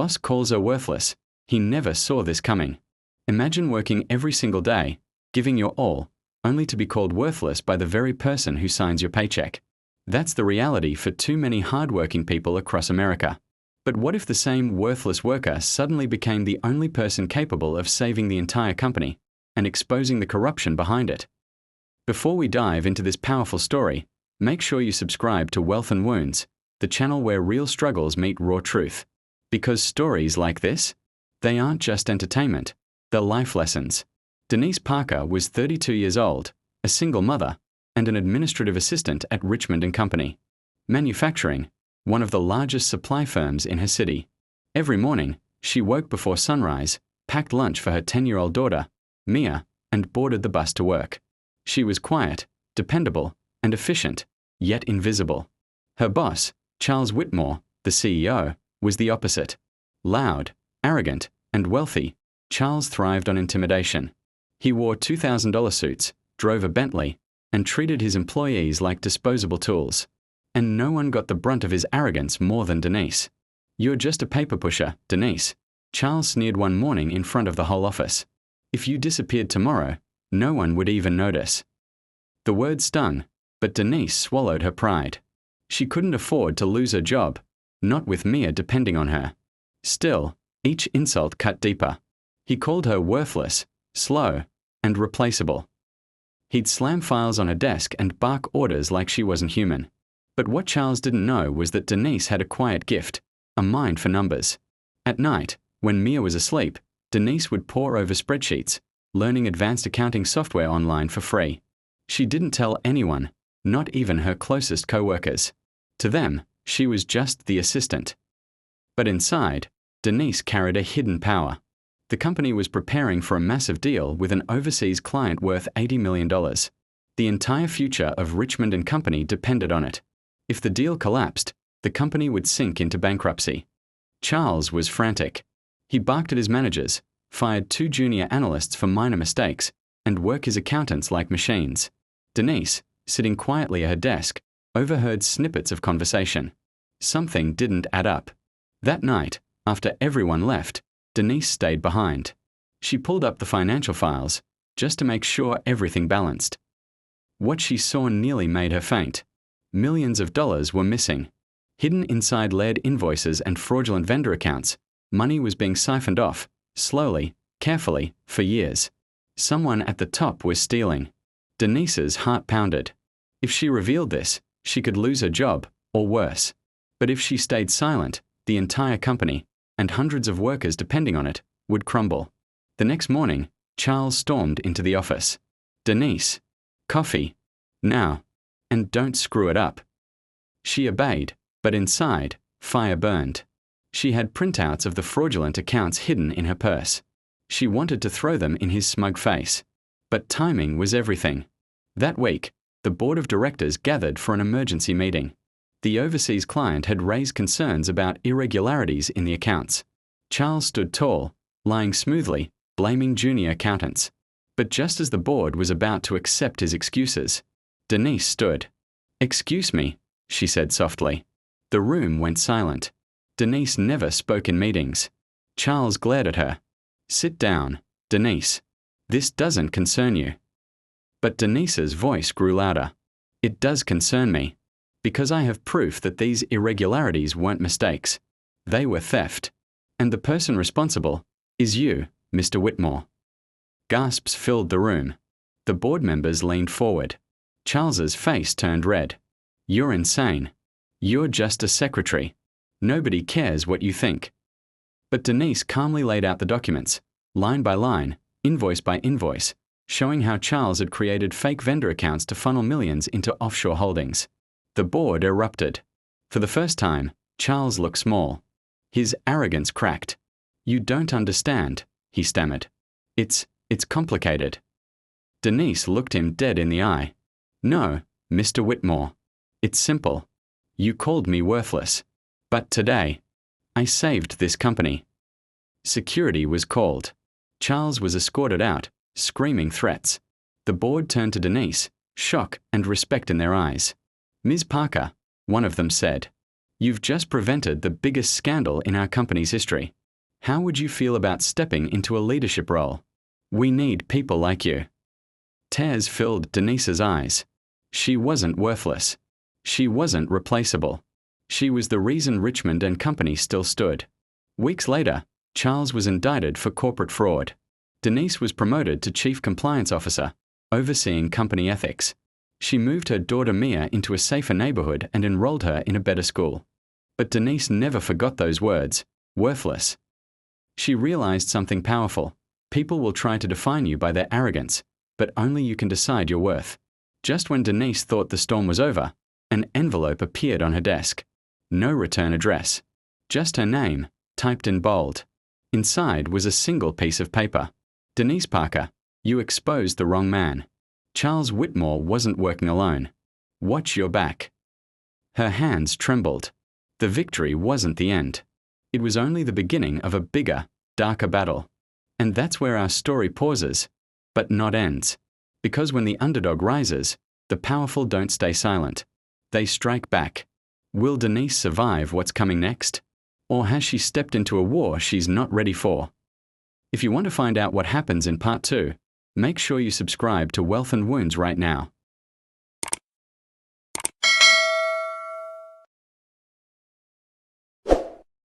Boss calls her worthless. He never saw this coming. Imagine working every single day, giving your all, only to be called worthless by the very person who signs your paycheck. That's the reality for too many hardworking people across America. But what if the same worthless worker suddenly became the only person capable of saving the entire company and exposing the corruption behind it? Before we dive into this powerful story, make sure you subscribe to Wealth and Wounds, the channel where real struggles meet raw truth. Because stories like this, they aren't just entertainment, they're life lessons. Denise Parker was 32 years old, a single mother, and an administrative assistant at Richmond & Company. Manufacturing, one of the largest supply firms in her city. Every morning, she woke before sunrise, packed lunch for her 10-year-old daughter, Mia, and boarded the bus to work. She was quiet, dependable, and efficient, yet invisible. Her boss, Charles Whitmore, the CEO, was the opposite. Loud, arrogant, and wealthy, Charles thrived on intimidation. He wore $2,000 suits, drove a Bentley, and treated his employees like disposable tools. And no one got the brunt of his arrogance more than Denise. "You're just a paper pusher, Denise," Charles sneered one morning in front of the whole office. "If you disappeared tomorrow, no one would even notice." The word stung, but Denise swallowed her pride. She couldn't afford to lose her job, not with Mia depending on her. Still, each insult cut deeper. He called her worthless, slow, and replaceable. He'd slam files on her desk and bark orders like she wasn't human. But what Charles didn't know was that Denise had a quiet gift, a mind for numbers. At night, when Mia was asleep, Denise would pore over spreadsheets, learning advanced accounting software online for free. She didn't tell anyone, not even her closest co-workers. To them, she was just the assistant. But inside, Denise carried a hidden power. The company was preparing for a massive deal with an overseas client worth $80 million. The entire future of Richmond & Company depended on it. If the deal collapsed, the company would sink into bankruptcy. Charles was frantic. He barked at his managers, fired 2 junior analysts for minor mistakes, and worked his accountants like machines. Denise, sitting quietly at her desk, overheard snippets of conversation. Something didn't add up. That night, after everyone left, Denise stayed behind. She pulled up the financial files, just to make sure everything balanced. What she saw nearly made her faint. Millions of dollars were missing. Hidden inside lead invoices and fraudulent vendor accounts, money was being siphoned off, slowly, carefully, for years. Someone at the top was stealing. Denise's heart pounded. If she revealed this, she could lose her job, or worse. But if she stayed silent, the entire company, and hundreds of workers depending on it, would crumble. The next morning, Charles stormed into the office. "Denise, coffee, now. And don't screw it up." She obeyed, but inside, fire burned. She had printouts of the fraudulent accounts hidden in her purse. She wanted to throw them in his smug face. But timing was everything. That week, the board of directors gathered for an emergency meeting. The overseas client had raised concerns about irregularities in the accounts. Charles stood tall, lying smoothly, blaming junior accountants. But just as the board was about to accept his excuses, Denise stood. "Excuse me," she said softly. The room went silent. Denise never spoke in meetings. Charles glared at her. "Sit down, Denise. This doesn't concern you." But Denise's voice grew louder. "It does concern me, because I have proof that these irregularities weren't mistakes. They were theft. And the person responsible is you, Mr. Whitmore." Gasps filled the room. The board members leaned forward. Charles's face turned red. "You're insane. You're just a secretary. Nobody cares what you think." But Denise calmly laid out the documents, line by line, invoice by invoice, showing how Charles had created fake vendor accounts to funnel millions into offshore holdings. The board erupted. For the first time, Charles looked small. His arrogance cracked. "You don't understand," he stammered. It's complicated." Denise looked him dead in the eye. "No, Mr. Whitmore. It's simple. You called me worthless. But today, I saved this company." Security was called. Charles was escorted out, screaming threats. The board turned to Denise, shock and respect in their eyes. "Ms. Parker," one of them said, You've just prevented the biggest scandal in our company's history. How would you feel about stepping into a leadership role? We need people like you. Tears filled Denise's eyes. She wasn't worthless. She wasn't replaceable. She was the reason Richmond and Company still stood. Weeks later, Charles was indicted for corporate fraud. Denise was promoted to Chief Compliance Officer, overseeing company ethics. She moved her daughter Mia into a safer neighborhood and enrolled her in a better school. But Denise never forgot those words, worthless. She realized something powerful. People will try to define you by their arrogance, but only you can decide your worth. Just when Denise thought the storm was over, an envelope appeared on her desk. No return address. Just her name, typed in bold. Inside was a single piece of paper. Denise Parker, you exposed the wrong man. Charles Whitmore wasn't working alone. Watch your back. Her hands trembled. The victory wasn't the end. It was only the beginning of a bigger, darker battle. And that's where our story pauses, but not ends. Because when the underdog rises, the powerful don't stay silent. They strike back. Will Denise survive what's coming next? Or has she stepped into a war she's not ready for? If you want to find out what happens in Part 2, make sure you subscribe to Wealth and Wounds right now.